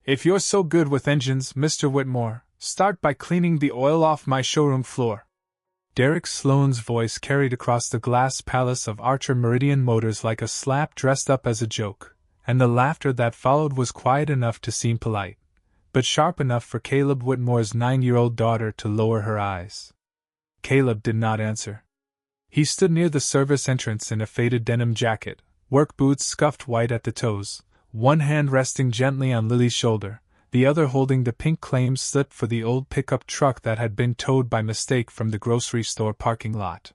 If you're so good with engines, Mr. Whitmore, start by cleaning the oil off my showroom floor. Derek Sloane's voice carried across the glass palace of Archer Meridian Motors like a slap dressed up as a joke, and the laughter that followed was quiet enough to seem polite, but sharp enough for Caleb Whitmore's 9-year-old daughter to lower her eyes. Caleb did not answer. He stood near the service entrance in a faded denim jacket, work boots scuffed white at the toes, one hand resting gently on Lily's shoulder, the other holding the pink claim slip for the old pickup truck that had been towed by mistake from the grocery store parking lot.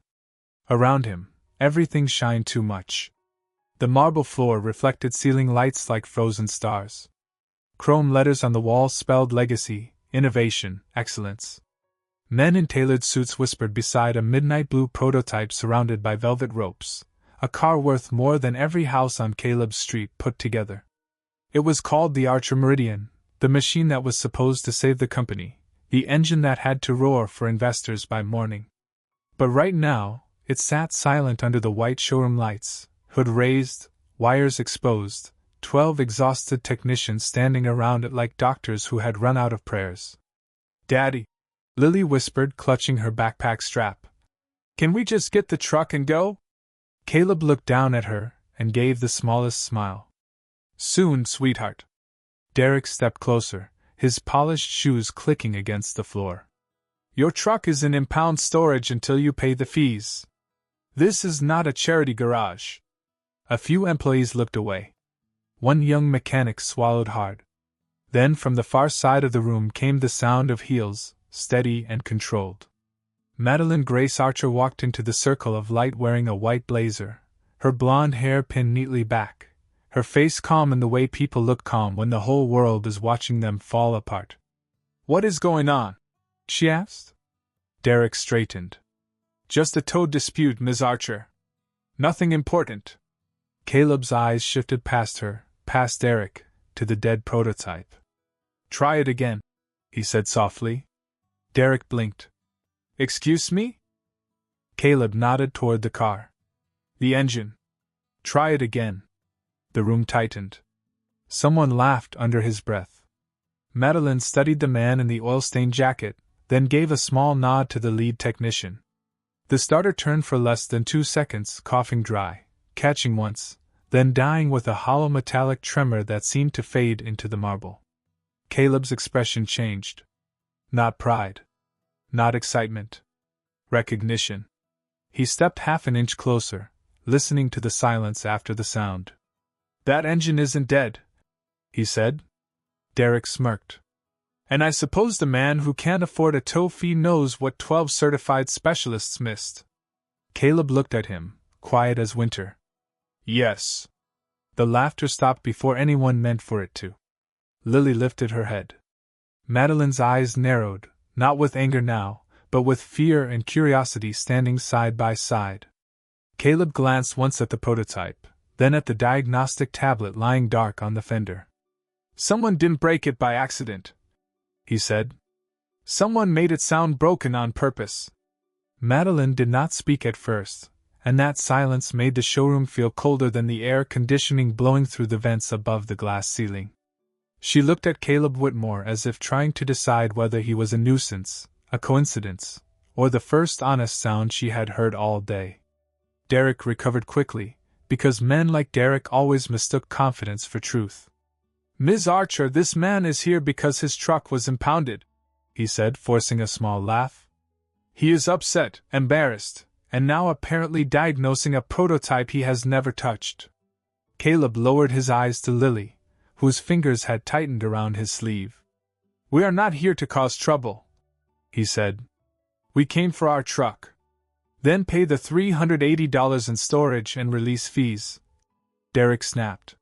Around him, everything shined too much. The marble floor reflected ceiling lights like frozen stars. Chrome letters on the walls spelled legacy, innovation, excellence. Men in tailored suits whispered beside a midnight blue prototype surrounded by velvet ropes, a car worth more than every house on Caleb's street put together. It was called the Archer Meridian, the machine that was supposed to save the company, the engine that had to roar for investors by morning. But right now, it sat silent under the white showroom lights, hood raised, wires exposed, 12 exhausted technicians standing around it like doctors who had run out of prayers. "Daddy," Lily whispered, clutching her backpack strap. "Can we just get the truck and go?" Caleb looked down at her and gave the smallest smile. "Soon, sweetheart." Derek stepped closer, his polished shoes clicking against the floor. "Your truck is in impound storage until you pay the fees. This is not a charity garage." A few employees looked away. One young mechanic swallowed hard. Then from the far side of the room came the sound of heels, steady and controlled. Madeline Grace Archer walked into the circle of light wearing a white blazer, her blonde hair pinned neatly back, her face calm in the way people look calm when the whole world is watching them fall apart. "What is going on?" she asked. Derek straightened. "Just a tow dispute, Ms. Archer. Nothing important." Caleb's eyes shifted past her, past Derek, to the dead prototype. "Try it again," he said softly. Derek blinked. "Excuse me?" Caleb nodded toward the car. "The engine. Try it again." The room tightened. Someone laughed under his breath. Madeline studied the man in the oil-stained jacket, then gave a small nod to the lead technician. The starter turned for less than 2 seconds, coughing dry, catching once, then dying with a hollow metallic tremor that seemed to fade into the marble. Caleb's expression changed. Not pride. Not excitement. Recognition. He stepped half an inch closer, listening to the silence after the sound. "That engine isn't dead," he said. Derek smirked. "And I suppose the man who can't afford a tow fee knows what 12 certified specialists missed." Caleb looked at him, quiet as winter. "Yes." The laughter stopped before anyone meant for it to. Lily lifted her head. Madeline's eyes narrowed, not with anger now, but with fear and curiosity standing side by side. Caleb glanced once at the prototype, then at the diagnostic tablet lying dark on the fender. "Someone didn't break it by accident," he said. "Someone made it sound broken on purpose." Madeline did not speak at first, and that silence made the showroom feel colder than the air conditioning blowing through the vents above the glass ceiling. She looked at Caleb Whitmore as if trying to decide whether he was a nuisance, a coincidence, or the first honest sound she had heard all day. Derek recovered quickly, because men like Derek always mistook confidence for truth. "Ms. Archer, this man is here because his truck was impounded," he said, forcing a small laugh. "He is upset, embarrassed, and now apparently diagnosing a prototype he has never touched." Caleb lowered his eyes to Lily, whose fingers had tightened around his sleeve. "We are not here to cause trouble," he said. "We came for our truck. Then pay the $380 in storage and release fees." Derek snapped.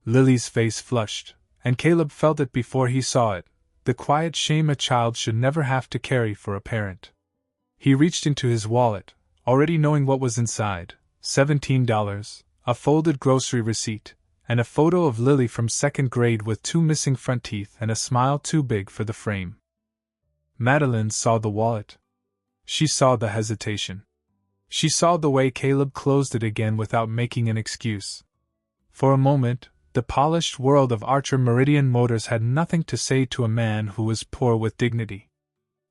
Lily's face flushed, and Caleb felt it before he saw it, the quiet shame a child should never have to carry for a parent. He reached into his wallet, already knowing what was inside: $17, a folded grocery receipt, and a photo of Lily from second grade with 2 missing front teeth and a smile too big for the frame. Madeline saw the wallet. She saw the hesitation. She saw the way Caleb closed it again without making an excuse. For a moment, The polished world of Archer Meridian Motors had nothing to say to a man who was poor with dignity.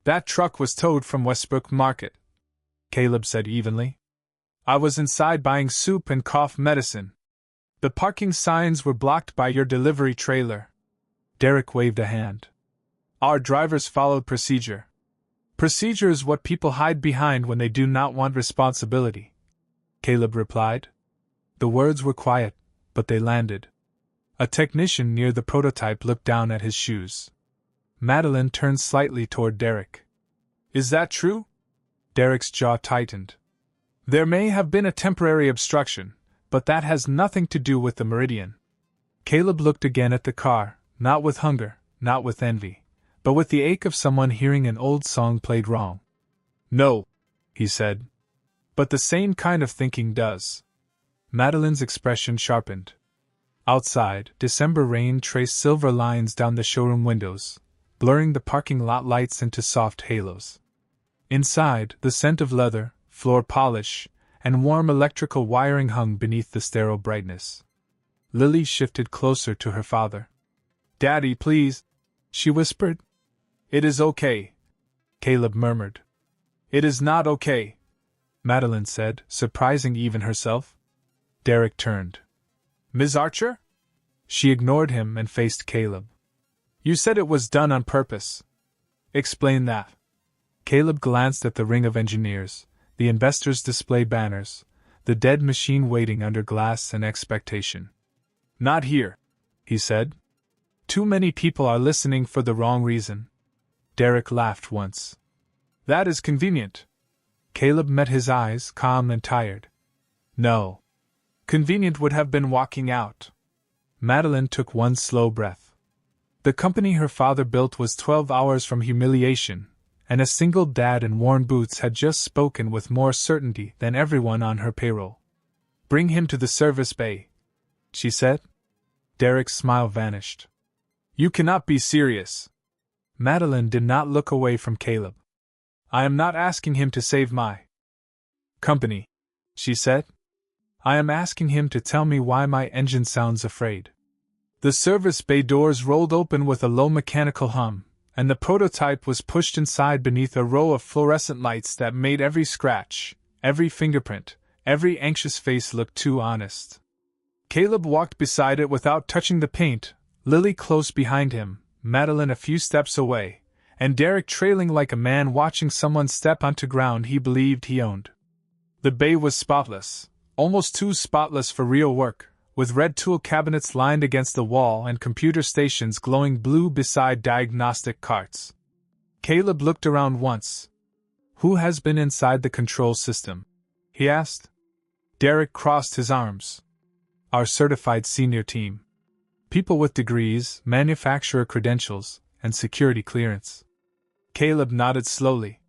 "That truck was towed from Westbrook Market," Caleb said evenly. "I was inside buying soup and cough medicine. The parking signs were blocked by your delivery trailer." Derek waved a hand. "Our drivers followed procedure. Procedure is what people hide behind when they do not want responsibility," Caleb replied. The words were quiet, but they landed. A technician near the prototype looked down at his shoes. Madeline turned slightly toward Derek. "Is that true?" Derek's jaw tightened. "There may have been a temporary obstruction, but that has nothing to do with the Meridian." Caleb looked again at the car, not with hunger, not with envy, but with the ache of someone hearing an old song played wrong. "No," he said. "But the same kind of thinking does." Madeline's expression sharpened. Outside, December rain traced silver lines down the showroom windows, blurring the parking lot lights into soft halos. Inside, the scent of leather, floor polish, and warm electrical wiring hung beneath the sterile brightness. Lily shifted closer to her father. "Daddy, please," she whispered. "It is okay," Caleb murmured. "It is not okay," Madeline said, surprising even herself. Derek turned. "Ms. Archer?" She ignored him and faced Caleb. "You said it was done on purpose. Explain that." Caleb glanced at the ring of engineers, the investors' display banners, the dead machine waiting under glass in expectation. "Not here," he said. "Too many people are listening for the wrong reason." Derek laughed once. "That is convenient." Caleb met his eyes, calm and tired. "No. Convenient would have been walking out." Madeline took one slow breath. The company her father built was 12 hours from humiliation, and a single dad in worn boots had just spoken with more certainty than everyone on her payroll. "Bring him to the service bay," she said. Derek's smile vanished. "You cannot be serious." Madeline did not look away from Caleb. "I am not asking him to save my company," she said. "I am asking him to tell me why my engine sounds afraid." The service bay doors rolled open with a low mechanical hum, and the prototype was pushed inside beneath a row of fluorescent lights that made every scratch, every fingerprint, every anxious face look too honest. Caleb walked beside it without touching the paint, Lily close behind him, Madeline a few steps away, and Derek trailing like a man watching someone step onto ground he believed he owned. The bay was spotless, almost too spotless for real work, with red tool cabinets lined against the wall and computer stations glowing blue beside diagnostic carts. Caleb looked around once. "Who has been inside the control system?" he asked. Derek crossed his arms. "Our certified senior team. People with degrees, manufacturer credentials, and security clearance." Caleb nodded slowly.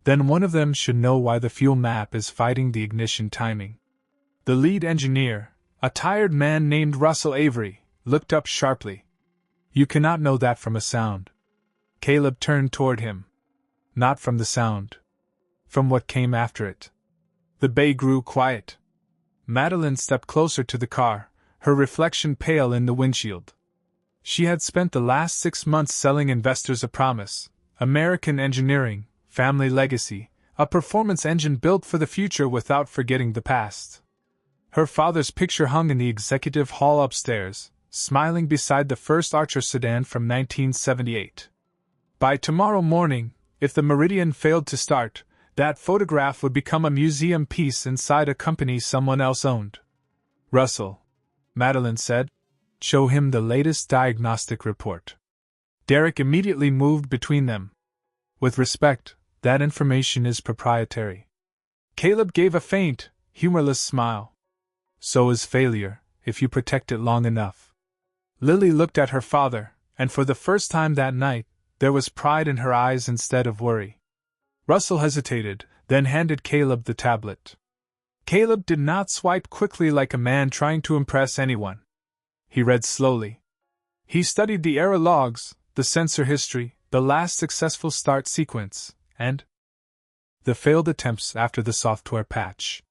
"Then one of them should know why the fuel map is fighting the ignition timing." The lead engineer, a tired man named Russell Avery, looked up sharply. "You cannot know that from a sound." Caleb turned toward him. "Not from the sound. From what came after it." The bay grew quiet. Madeline stepped closer to the car, her reflection pale in the windshield. She had spent the last 6 months selling investors a promise: American engineering, family legacy, a performance engine built for the future without forgetting the past. Her father's picture hung in the executive hall upstairs, smiling beside the first Archer sedan from 1978. By tomorrow morning, if the Meridian failed to start, that photograph would become a museum piece inside a company someone else owned. "Russell," Madeline said, "show him the latest diagnostic report." Derek immediately moved between them. "With respect, that information is proprietary." Caleb gave a faint, humorless smile. "So is failure, if you protect it long enough." Lily looked at her father, and for the first time that night, there was pride in her eyes instead of worry. Russell hesitated, then handed Caleb the tablet. Caleb did not swipe quickly like a man trying to impress anyone. He read slowly. He studied the error logs, the sensor history, the last successful start sequence, and the failed attempts after the software patch.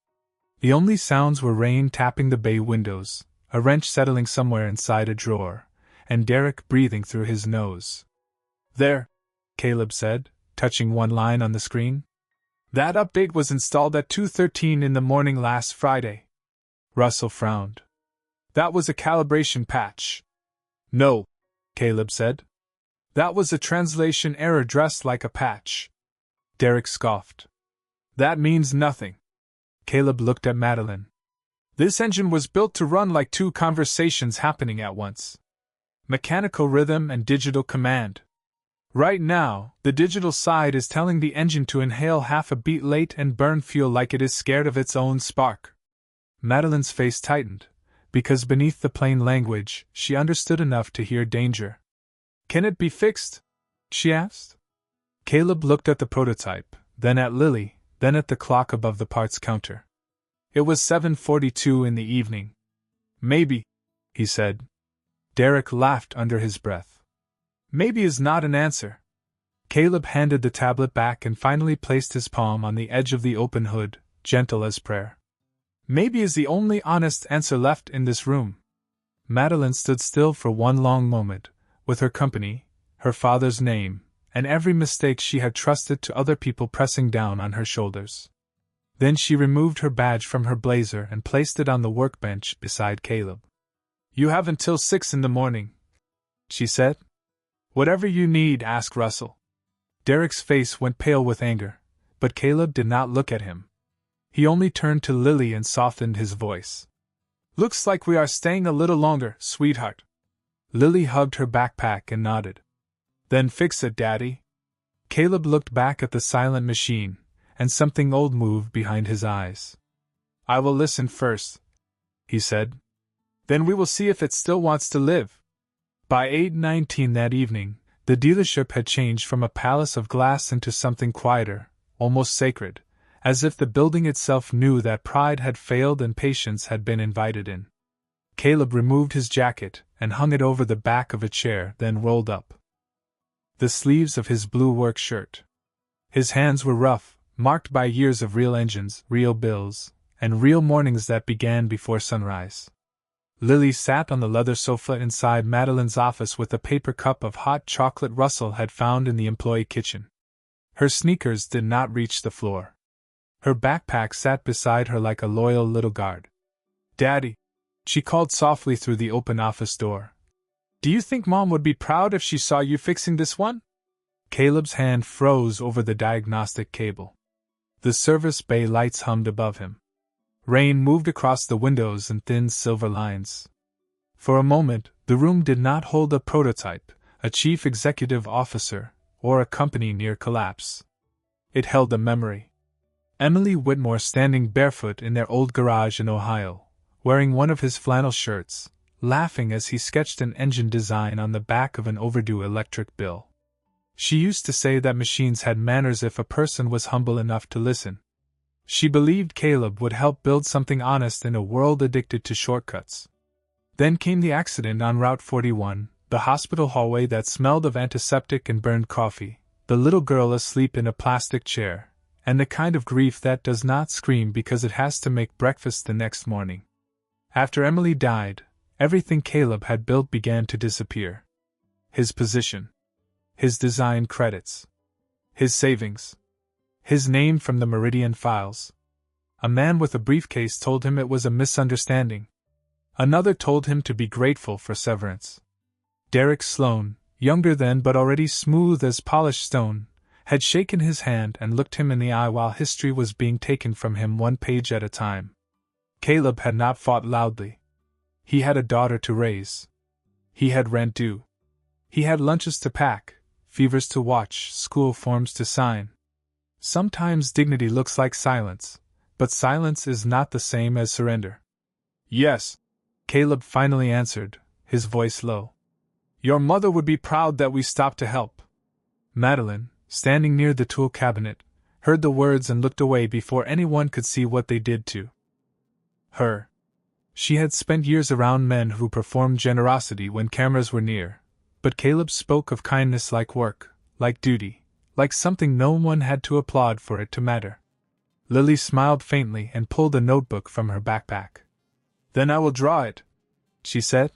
The only sounds were rain tapping the bay windows, a wrench settling somewhere inside a drawer, and Derek breathing through his nose. "There," Caleb said, touching one line on the screen. "That update was installed at 2:13 in the morning last Friday." Russell frowned. "That was a calibration patch." "No," Caleb said. "That was a translation error dressed like a patch." Derek scoffed. "That means nothing." Caleb looked at Madeline. "This engine was built to run like two conversations happening at once. Mechanical rhythm and digital command. Right now, the digital side is telling the engine to inhale half a beat late and burn fuel like it is scared of its own spark." Madeline's face tightened, because beneath the plain language, she understood enough to hear danger. "Can it be fixed?" she asked. Caleb looked at the prototype, then at Lily, then at the clock above the parts counter. It was 7:42 in the evening. "Maybe," he said. Derek laughed under his breath. "Maybe is not an answer." Caleb handed the tablet back and finally placed his palm on the edge of the open hood, gentle as prayer. "Maybe is the only honest answer left in this room." Madeline stood still for one long moment, with her company, her father's name, and every mistake she had trusted to other people pressing down on her shoulders. Then she removed her badge from her blazer and placed it on the workbench beside Caleb. "You have until 6 in the morning," she said. "Whatever you need, ask Russell." Derek's face went pale with anger, but Caleb did not look at him. He only turned to Lily and softened his voice. "Looks like we are staying a little longer, sweetheart." Lily hugged her backpack and nodded. "Then fix it, Daddy." Caleb looked back at the silent machine, and something old moved behind his eyes. "I will listen first," he said. "Then we will see if it still wants to live." By 8:19 that evening, the dealership had changed from a palace of glass into something quieter, almost sacred, as if the building itself knew that pride had failed and patience had been invited in. Caleb removed his jacket and hung it over the back of a chair, then rolled up the sleeves of his blue work shirt. His hands were rough, marked by years of real engines, real bills, and real mornings that began before sunrise. Lily sat on the leather sofa inside Madeline's office with a paper cup of hot chocolate Russell had found in the employee kitchen. Her sneakers did not reach the floor. Her backpack sat beside her like a loyal little guard. "Daddy," she called softly through the open office door. "Do you think Mom would be proud if she saw you fixing this one?" Caleb's hand froze over the diagnostic cable. The service bay lights hummed above him. Rain moved across the windows in thin silver lines. For a moment, the room did not hold a prototype, a chief executive officer, or a company near collapse. It held a memory. Emily Whitmore standing barefoot in their old garage in Ohio, wearing one of his flannel shirts, laughing as he sketched an engine design on the back of an overdue electric bill. She used to say that machines had manners if a person was humble enough to listen. She believed Caleb would help build something honest in a world addicted to shortcuts. Then came the accident on Route 41, the hospital hallway that smelled of antiseptic and burned coffee, the little girl asleep in a plastic chair, and the kind of grief that does not scream because it has to make breakfast the next morning. After Emily died, everything Caleb had built began to disappear. His position, his design credits, his savings, his name from the Meridian files. A man with a briefcase told him it was a misunderstanding. Another told him to be grateful for severance. Derek Sloan, younger then but already smooth as polished stone, had shaken his hand and looked him in the eye while history was being taken from him one page at a time. Caleb had not fought loudly. He had a daughter to raise. He had rent due. He had lunches to pack, fevers to watch, school forms to sign. Sometimes dignity looks like silence, but silence is not the same as surrender. "Yes," Caleb finally answered, his voice low. "Your mother would be proud that we stopped to help." Madeline, standing near the tool cabinet, heard the words and looked away before anyone could see what they did to her. She had spent years around men who performed generosity when cameras were near, but Caleb spoke of kindness like work, like duty, like something no one had to applaud for it to matter. Lily smiled faintly and pulled a notebook from her backpack. "Then I will draw it," she said.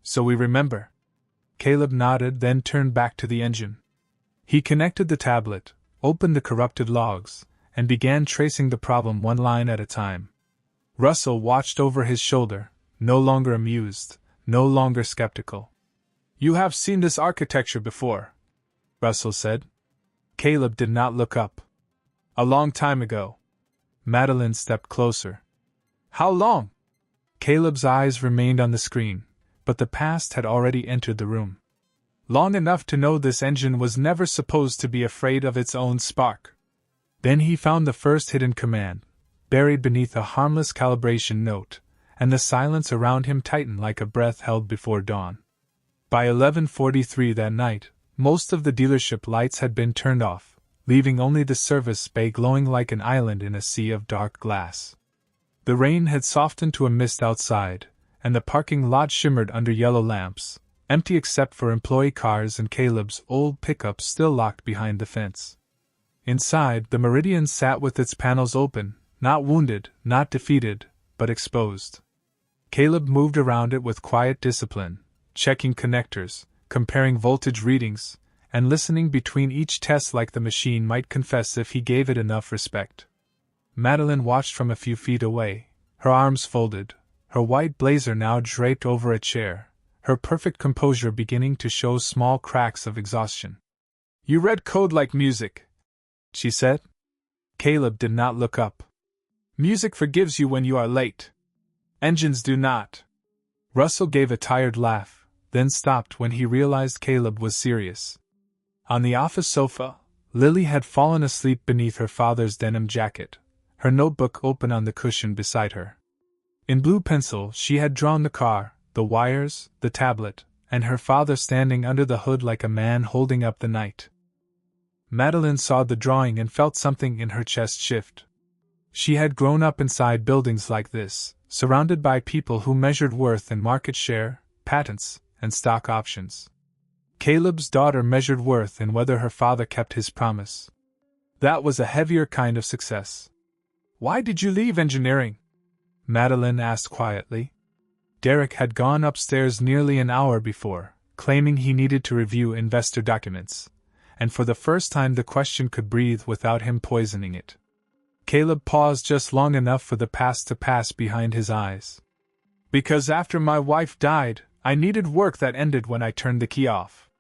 So we remember. Caleb nodded, then turned back to the engine. He connected the tablet, opened the corrupted logs, and began tracing the problem one line at a time. Russell watched over his shoulder, no longer amused, no longer skeptical. You have seen this architecture before, Russell said. Caleb did not look up. A long time ago. Madeline stepped closer. How long? Caleb's eyes remained on the screen, but the past had already entered the room. Long enough to know this engine was never supposed to be afraid of its own spark. Then he found the first hidden command, buried beneath a harmless calibration note, and the silence around him tightened like a breath held before dawn. By 11:43 that night, most of the dealership lights had been turned off, leaving only the service bay glowing like an island in a sea of dark glass. The rain had softened to a mist outside, and the parking lot shimmered under yellow lamps, empty except for employee cars and Caleb's old pickup still locked behind the fence. Inside, the Meridian sat with its panels open, not wounded, not defeated, but exposed. Caleb moved around it with quiet discipline, checking connectors, comparing voltage readings, and listening between each test like the machine might confess if he gave it enough respect. Madeline watched from a few feet away, her arms folded, her white blazer now draped over a chair, her perfect composure beginning to show small cracks of exhaustion. You read code like music, she said. Caleb did not look up. Music forgives you when you are late. Engines do not. Russell gave a tired laugh, then stopped when he realized Caleb was serious. On the office sofa, Lily had fallen asleep beneath her father's denim jacket, her notebook open on the cushion beside her. In blue pencil, she had drawn the car, the wires, the tablet, and her father standing under the hood like a man holding up the night. Madeline saw the drawing and felt something in her chest shift. She had grown up inside buildings like this, surrounded by people who measured worth in market share, patents, and stock options. Caleb's daughter measured worth in whether her father kept his promise. That was a heavier kind of success. Why did you leave engineering? Madeline asked quietly. Derek had gone upstairs nearly an hour before, claiming he needed to review investor documents, and for the first time the question could breathe without him poisoning it. Caleb paused just long enough for the past to pass behind his eyes. Because after my wife died, I needed work that ended when I turned the key off.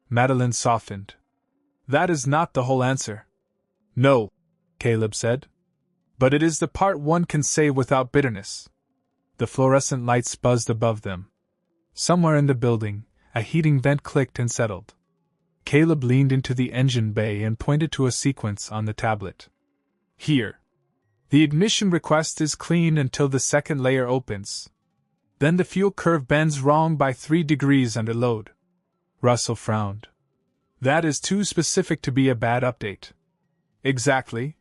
Madeline softened. That is not the whole answer. No, Caleb said. But it is the part one can say without bitterness. The fluorescent lights buzzed above them. Somewhere in the building, a heating vent clicked and settled. Caleb leaned into the engine bay and pointed to a sequence on the tablet. Here. The ignition request is clean until the second layer opens. Then the fuel curve bends wrong by 3 degrees under load. Russell frowned. That is too specific to be a bad update. Exactly.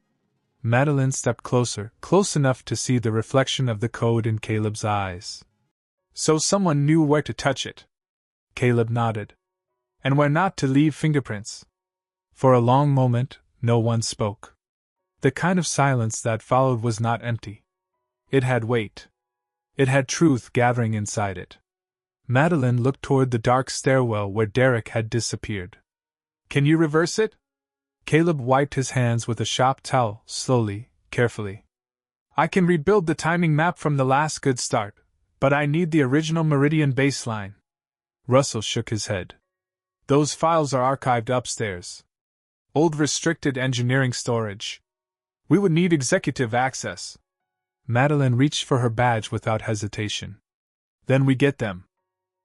Madeline stepped closer, close enough to see the reflection of the code in Caleb's eyes. So someone knew where to touch it. Caleb nodded. And where not to leave fingerprints. For a long moment, no one spoke. The kind of silence that followed was not empty. It had weight. It had truth gathering inside it. Madeline looked toward the dark stairwell where Derek had disappeared. Can you reverse it? Caleb wiped his hands with a shop towel, slowly, carefully. I can rebuild the timing map from the last good start, but I need the original Meridian baseline. Russell shook his head. Those files are archived upstairs. Old restricted engineering storage. We would need executive access. Madeline reached for her badge without hesitation. Then we get them.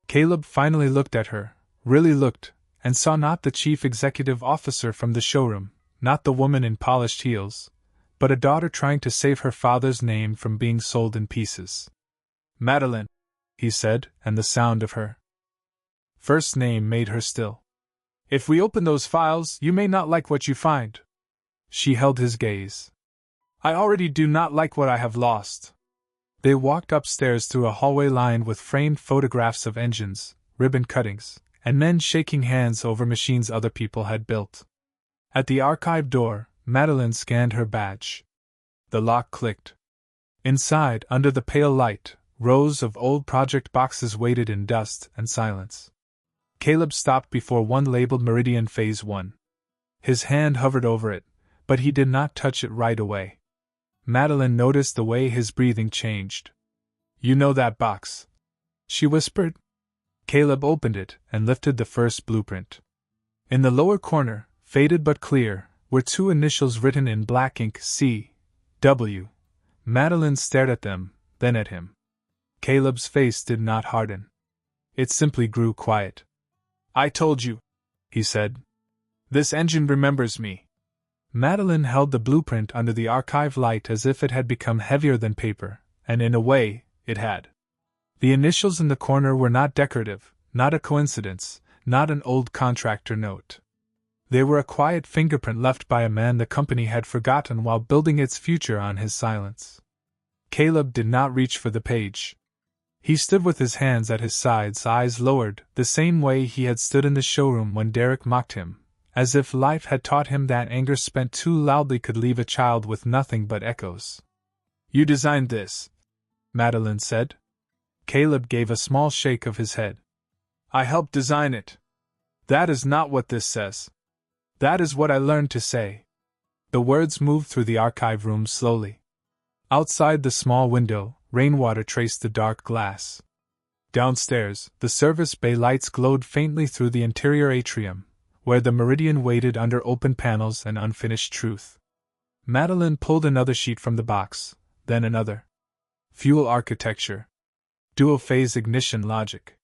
Caleb finally looked at her, really looked, and saw not the chief executive officer from the showroom, not the woman in polished heels, but a daughter trying to save her father's name from being sold in pieces. Madeline, he said, and the sound of her first name made her still. If we open those files, you may not like what you find. She held his gaze. I already do not like what I have lost. They walked upstairs through a hallway lined with framed photographs of engines, ribbon cuttings, and men shaking hands over machines other people had built. At the archive door, Madeline scanned her badge. The lock clicked. Inside, under the pale light, Rows of old project boxes waited in dust and silence. Caleb stopped before one labeled Meridian Phase 1. His hand hovered over it, but he did not touch it right away. Madeline noticed the way his breathing changed. "You know that box?" she whispered. Caleb opened it and lifted the first blueprint. In the lower corner, faded but clear, were two initials written in black ink: C. W. Madeline stared at them, then at him. Caleb's face did not harden. It simply grew quiet. "I told you," he said. "This engine remembers me." Madeline held the blueprint under the archive light as if it had become heavier than paper, and in a way, it had. The initials in the corner were not decorative, not a coincidence, not an old contractor note. They were a quiet fingerprint left by a man the company had forgotten while building its future on his silence. Caleb did not reach for the page. He stood with his hands at his sides, eyes lowered, the same way he had stood in the showroom when Derek mocked him, as if life had taught him that anger spent too loudly could leave a child with nothing but echoes. "You designed this," Madeline said. Caleb gave a small shake of his head. "I helped design it." "That is not what this says." "That is what I learned to say." The words moved through the archive room slowly. Outside the small window, rainwater traced the dark glass. Downstairs, the service bay lights glowed faintly through the interior atrium, where the Meridian waited under open panels and unfinished truth. Madeline pulled another sheet from the box, then another. Fuel architecture. Dual-phase ignition logic.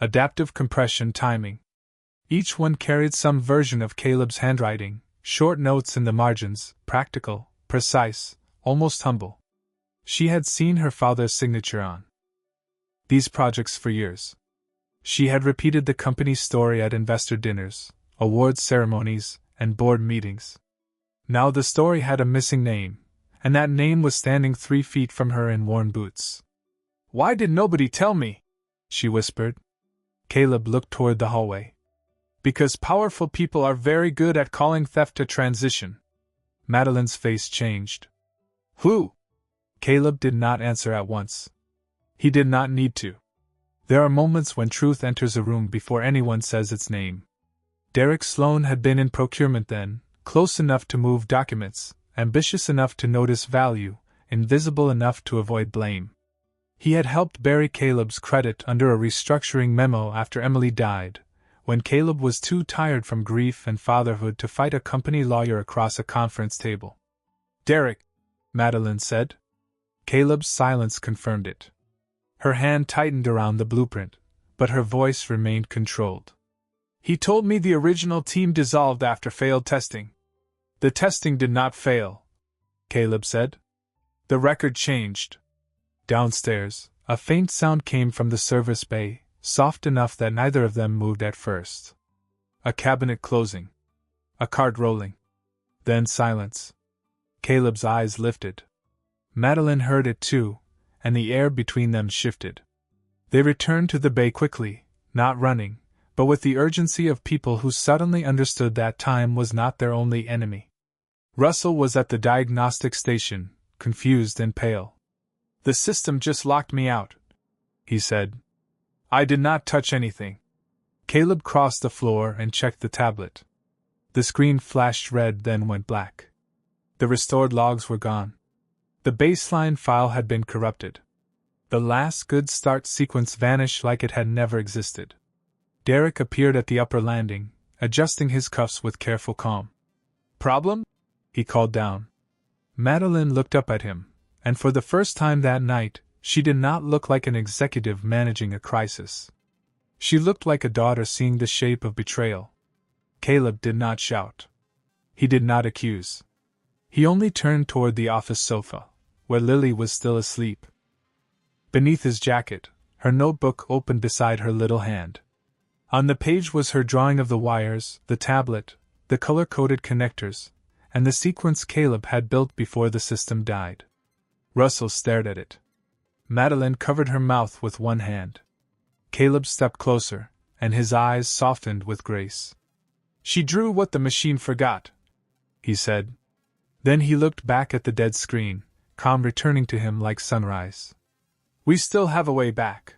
Adaptive compression timing. Each one carried some version of Caleb's handwriting, short notes in the margins, practical, precise, almost humble. She had seen her father's signature on these projects for years. She had repeated the company's story at investor dinners, awards ceremonies, and board meetings. Now the story had a missing name, and that name was standing 3 feet from her in worn boots. "Why did nobody tell me?" she whispered. Caleb looked toward the hallway. "Because powerful people are very good at calling theft a transition." Madeline's face changed. "Who?" Caleb did not answer at once. He did not need to. There are moments when truth enters a room before anyone says its name. Derek Sloan had been in procurement then, close enough to move documents, ambitious enough to notice value, invisible enough to avoid blame. He had helped bury Caleb's credit under a restructuring memo after Emily died, when Caleb was too tired from grief and fatherhood to fight a company lawyer across a conference table. "Derek," Madeline said. Caleb's silence confirmed it. Her hand tightened around the blueprint, but her voice remained controlled. "He told me the original team dissolved after failed testing." "The testing did not fail," Caleb said. "The record changed." Downstairs, a faint sound came from the service bay, soft enough that neither of them moved at first. A cabinet closing. A cart rolling. Then silence. Caleb's eyes lifted. Madeline heard it too, and the air between them shifted. They returned to the bay quickly, not running, but with the urgency of people who suddenly understood that time was not their only enemy. Russell was at the diagnostic station, confused and pale. "The system just locked me out," he said. "I did not touch anything." Caleb crossed the floor and checked the tablet. The screen flashed red, then went black. The restored logs were gone. The baseline file had been corrupted. The last good start sequence vanished like it had never existed. Derek appeared at the upper landing, adjusting his cuffs with careful calm. "Problem?" he called down. Madeline looked up at him, and for the first time that night, she did not look like an executive managing a crisis. She looked like a daughter seeing the shape of betrayal. Caleb did not shout. He did not accuse. He only turned toward the office sofa, where Lily was still asleep. Beneath his jacket, her notebook opened beside her little hand. On the page was her drawing of the wires, the tablet, the color-coded connectors, and the sequence Caleb had built before the system died. Russell stared at it. Madeline covered her mouth with one hand. Caleb stepped closer, and his eyes softened with grace. "She drew what the machine forgot," he said. Then he looked back at the dead screen, calm returning to him like sunrise. We still have a way back.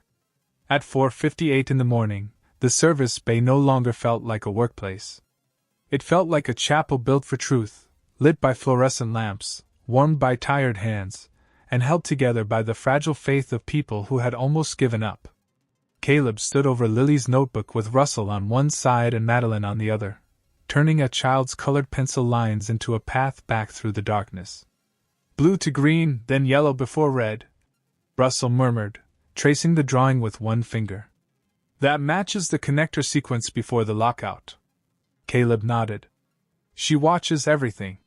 At 4:58 in the morning, the service bay no longer felt like a workplace. It felt like a chapel built for truth, lit by fluorescent lamps, warmed by tired hands, and held together by the fragile faith of people who had almost given up. Caleb stood over Lily's notebook with Russell on one side and Madeline on the other, turning a child's colored pencil lines into a path back through the darkness. Blue to green, then yellow before red, Russell murmured, tracing the drawing with one finger. That matches the connector sequence before the lockout. Caleb nodded. She watches everything.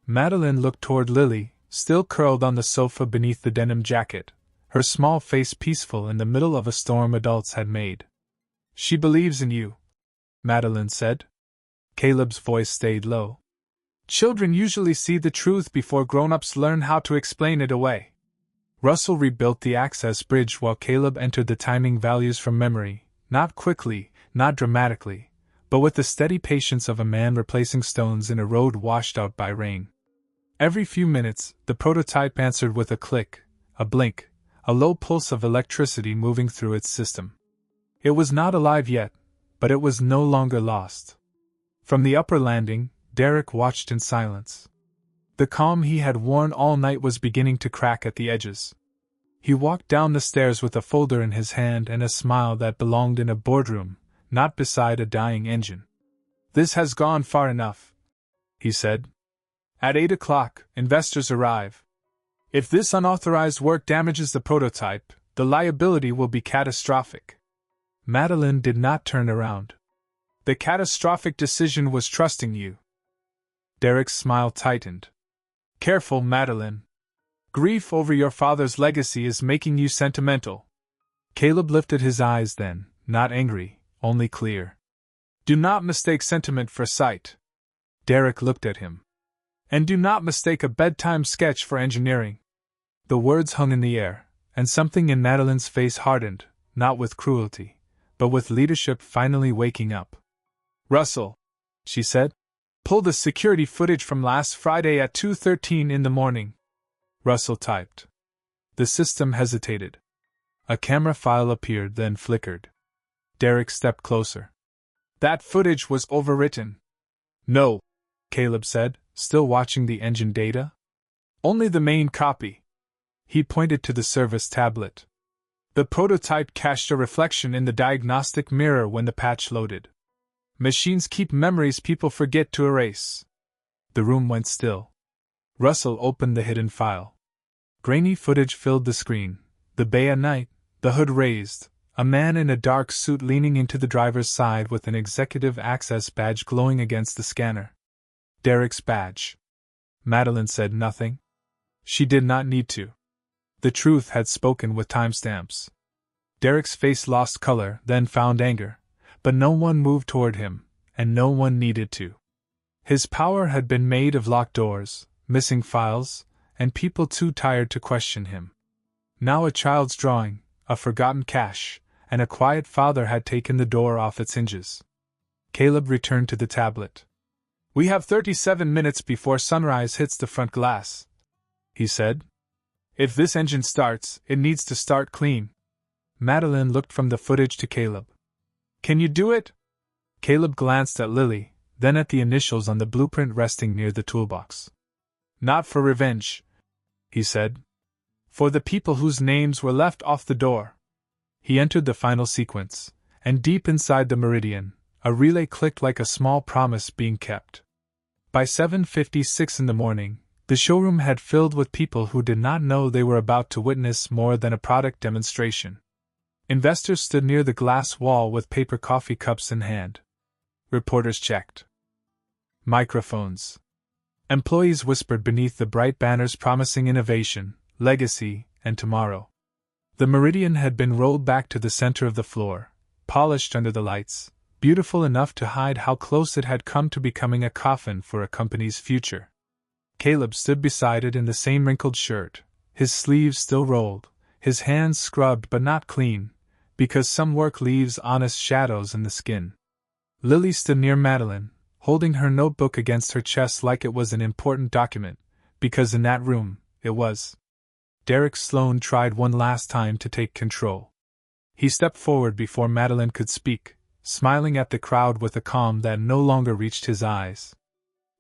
Madeline looked toward Lily, still curled on the sofa beneath the denim jacket, her small face peaceful in the middle of a storm adults had made. She believes in you, Madeline said. Caleb's voice stayed low. Children usually see the truth before grown-ups learn how to explain it away. Russell rebuilt the access bridge while Caleb entered the timing values from memory, not quickly, not dramatically, but with the steady patience of a man replacing stones in a road washed out by rain. Every few minutes, the prototype answered with a click, a blink, a low pulse of electricity moving through its system. It was not alive yet, but it was no longer lost. From the upper landing, Derek watched in silence. The calm he had worn all night was beginning to crack at the edges. He walked down the stairs with a folder in his hand and a smile that belonged in a boardroom, not beside a dying engine. This has gone far enough, he said. At 8 o'clock, investors arrive. If this unauthorized work damages the prototype, the liability will be catastrophic. Madeline did not turn around. The catastrophic decision was trusting you. Derek's smile tightened. Careful, Madeline. Grief over your father's legacy is making you sentimental. Caleb lifted his eyes then, not angry, only clear. Do not mistake sentiment for sight. Derek looked at him. And do not mistake a bedtime sketch for engineering. The words hung in the air, and something in Madeline's face hardened, not with cruelty, but with leadership finally waking up. Russell, she said, pull the security footage from last Friday at 2:13 in the morning. Russell typed. The system hesitated. A camera file appeared, then flickered. Derek stepped closer. That footage was overwritten. No, Caleb said, still watching the engine data. Only the main copy. He pointed to the service tablet. The prototype cached a reflection in the diagnostic mirror when the patch loaded. Machines keep memories people forget to erase. The room went still. Russell opened the hidden file. Grainy footage filled the screen, the bay at night, the hood raised, a man in a dark suit leaning into the driver's side with an executive access badge glowing against the scanner. Derek's badge. Madeline said nothing. She did not need to. The truth had spoken with timestamps. Derek's face lost color, then found anger, but no one moved toward him, and no one needed to. His power had been made of locked doors, missing files, and people too tired to question him. Now a child's drawing, a forgotten cache, and a quiet father had taken the door off its hinges. Caleb returned to the tablet. We have 37 minutes before sunrise hits the front glass, he said. If this engine starts, it needs to start clean. Madeline looked from the footage to Caleb. Can you do it? Caleb glanced at Lily, then at the initials on the blueprint resting near the toolbox. Not for revenge, he said. For the people whose names were left off the door. He entered the final sequence, and deep inside the meridian, a relay clicked like a small promise being kept. By 7:56 in the morning, the showroom had filled with people who did not know they were about to witness more than a product demonstration. Investors stood near the glass wall with paper coffee cups in hand. Reporters checked microphones. Employees whispered beneath the bright banners promising innovation, legacy, and tomorrow. The meridian had been rolled back to the center of the floor, polished under the lights, beautiful enough to hide how close it had come to becoming a coffin for a company's future. Caleb stood beside it in the same wrinkled shirt, his sleeves still rolled, his hands scrubbed but not clean, because some work leaves honest shadows in the skin. Lily stood near Madeline, holding her notebook against her chest like it was an important document, because in that room, it was. Derek Sloan tried one last time to take control. He stepped forward before Madeline could speak, smiling at the crowd with a calm that no longer reached his eyes.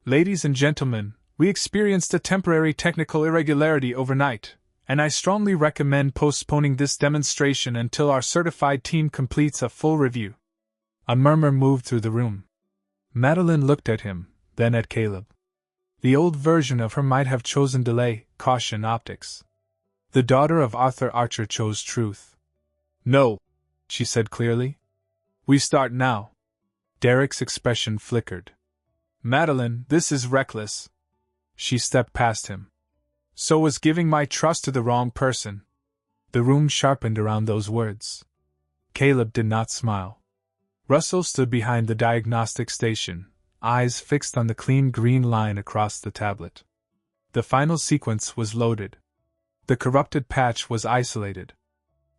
Ladies and gentlemen, we experienced a temporary technical irregularity overnight, and I strongly recommend postponing this demonstration until our certified team completes a full review. A murmur moved through the room. Madeline looked at him, then at Caleb. The old version of her might have chosen delay, caution, optics. The daughter of Arthur Archer chose truth. No, she said clearly. We start now. Derek's expression flickered. Madeline, this is reckless. She stepped past him. So was giving my trust to the wrong person. The room sharpened around those words. Caleb did not smile. Russell stood behind the diagnostic station, eyes fixed on the clean green line across the tablet. The final sequence was loaded. The corrupted patch was isolated.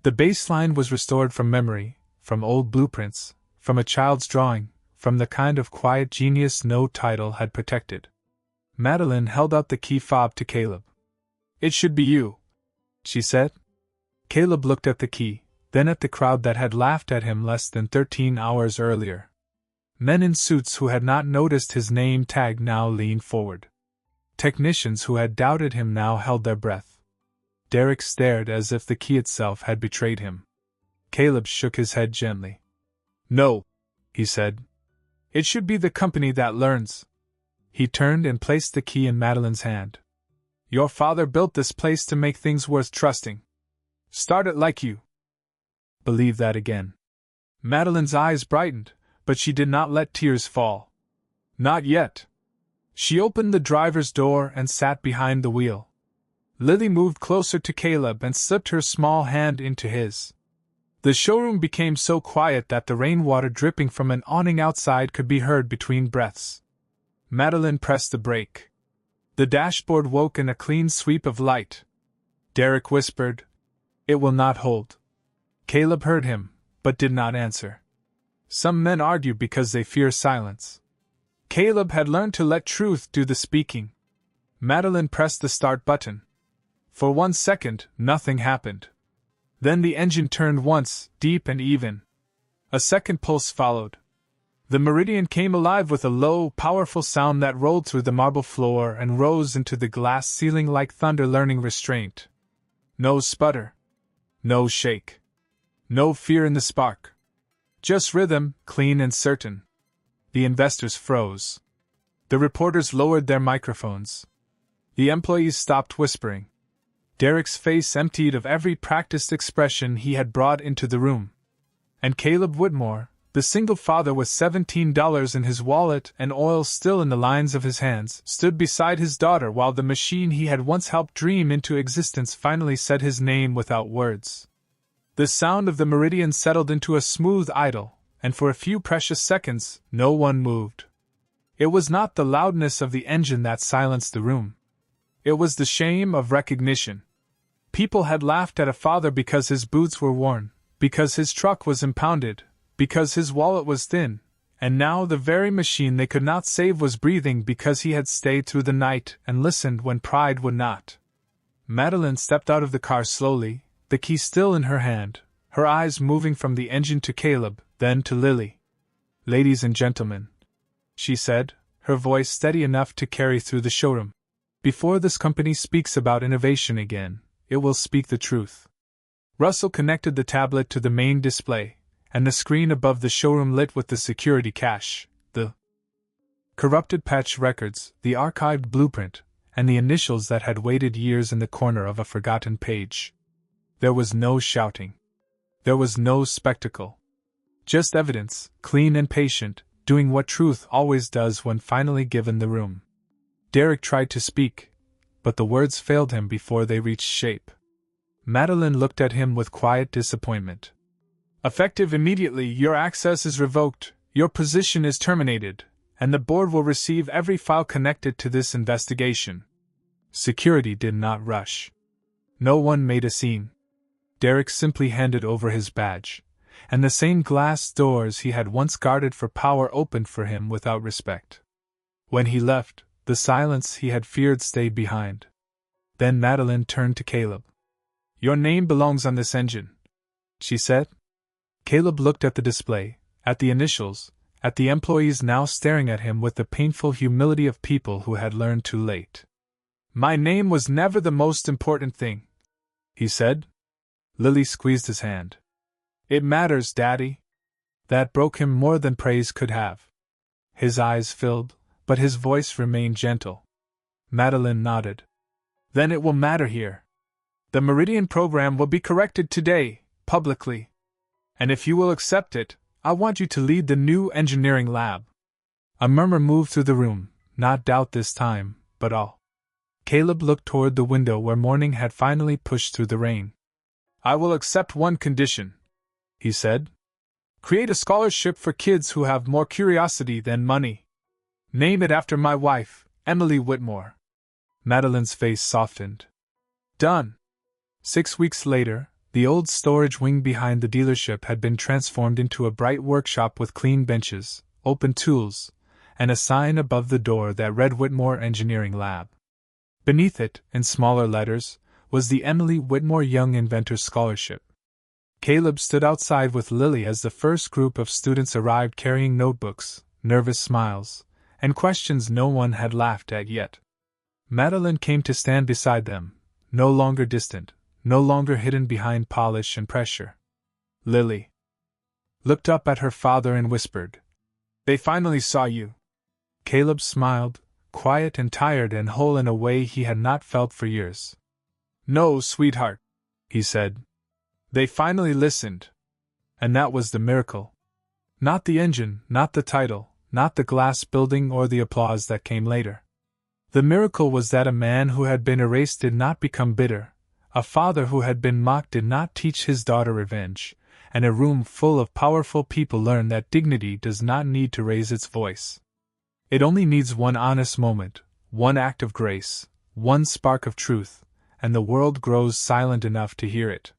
The baseline was restored from memory, from old blueprints, from a child's drawing, from the kind of quiet genius no title had protected. Madeline held out the key fob to Caleb. It should be you, she said. Caleb looked at the key, then at the crowd that had laughed at him less than 13 hours earlier. Men in suits who had not noticed his name tag now leaned forward. Technicians who had doubted him now held their breath. Derek stared as if the key itself had betrayed him. Caleb shook his head gently. No, he said. It should be the company that learns. He turned and placed the key in Madeline's hand. Your father built this place to make things worth trusting. Start it like you. Believe that again. Madeline's eyes brightened, but she did not let tears fall. Not yet. She opened the driver's door and sat behind the wheel. Lily moved closer to Caleb and slipped her small hand into his. The showroom became so quiet that the rainwater dripping from an awning outside could be heard between breaths. Madeline pressed the brake. The dashboard woke in a clean sweep of light. Derek whispered, "It will not hold." Caleb heard him, but did not answer. Some men argue because they fear silence. Caleb had learned to let truth do the speaking. Madeline pressed the start button. For 1 second, nothing happened. Then the engine turned once, deep and even. A second pulse followed. The Meridian came alive with a low, powerful sound that rolled through the marble floor and rose into the glass ceiling like thunder learning restraint. No sputter. No shake. No fear in the spark. Just rhythm, clean and certain. The investors froze. The reporters lowered their microphones. The employees stopped whispering. Derek's face emptied of every practiced expression he had brought into the room. And Caleb Whitmore, the single father with $17 in his wallet and oil still in the lines of his hands, stood beside his daughter while the machine he had once helped dream into existence finally said his name without words. The sound of the Meridian settled into a smooth idle, and for a few precious seconds, no one moved. It was not the loudness of the engine that silenced the room. It was the shame of recognition. People had laughed at a father because his boots were worn, because his truck was impounded, because his wallet was thin, and now the very machine they could not save was breathing because he had stayed through the night and listened when pride would not. Madeline stepped out of the car slowly, the key still in her hand, her eyes moving from the engine to Caleb, then to Lily. "Ladies and gentlemen," she said, her voice steady enough to carry through the showroom. "Before this company speaks about innovation again, it will speak the truth." Russell connected the tablet to the main display, and the screen above the showroom lit with the security cache, the corrupted patch records, the archived blueprint, and the initials that had waited years in the corner of a forgotten page. There was no shouting. There was no spectacle. Just evidence, clean and patient, doing what truth always does when finally given the room. Derek tried to speak, but the words failed him before they reached shape. Madeline looked at him with quiet disappointment. "Effective immediately, your access is revoked, your position is terminated, and the board will receive every file connected to this investigation." Security did not rush. No one made a scene. Derek simply handed over his badge, and the same glass doors he had once guarded for power opened for him without respect. When he left, the silence he had feared stayed behind. Then Madeline turned to Caleb. Your name belongs on this engine, she said. Caleb looked at the display, at the initials, at the employees now staring at him with the painful humility of people who had learned too late. My name was never the most important thing, he said. Lily squeezed his hand. It matters, Daddy. That broke him more than praise could have. His eyes filled, but his voice remained gentle. Madeline nodded. Then it will matter here. The Meridian program will be corrected today, publicly. And if you will accept it, I want you to lead the new engineering lab. A murmur moved through the room, not doubt this time, but awe. Caleb looked toward the window where morning had finally pushed through the rain. I will accept one condition, he said. Create a scholarship for kids who have more curiosity than money. Name it after my wife, Emily Whitmore. Madeline's face softened. Done. 6 weeks later, the old storage wing behind the dealership had been transformed into a bright workshop with clean benches, open tools, and a sign above the door that read Whitmore Engineering Lab. Beneath it, in smaller letters, was the Emily Whitmore Young Inventor Scholarship. Caleb stood outside with Lily as the first group of students arrived carrying notebooks, nervous smiles, and questions no one had laughed at yet. Madeline came to stand beside them, no longer distant, no longer hidden behind polish and pressure. Lily looked up at her father and whispered, They finally saw you. Caleb smiled, quiet and tired and whole in a way he had not felt for years. No, sweetheart, he said. They finally listened. And that was the miracle. Not the engine, not the title, not the glass building or the applause that came later. The miracle was that a man who had been erased did not become bitter, a father who had been mocked did not teach his daughter revenge, and a room full of powerful people learned that dignity does not need to raise its voice. It only needs one honest moment, one act of grace, one spark of truth, and the world grows silent enough to hear it.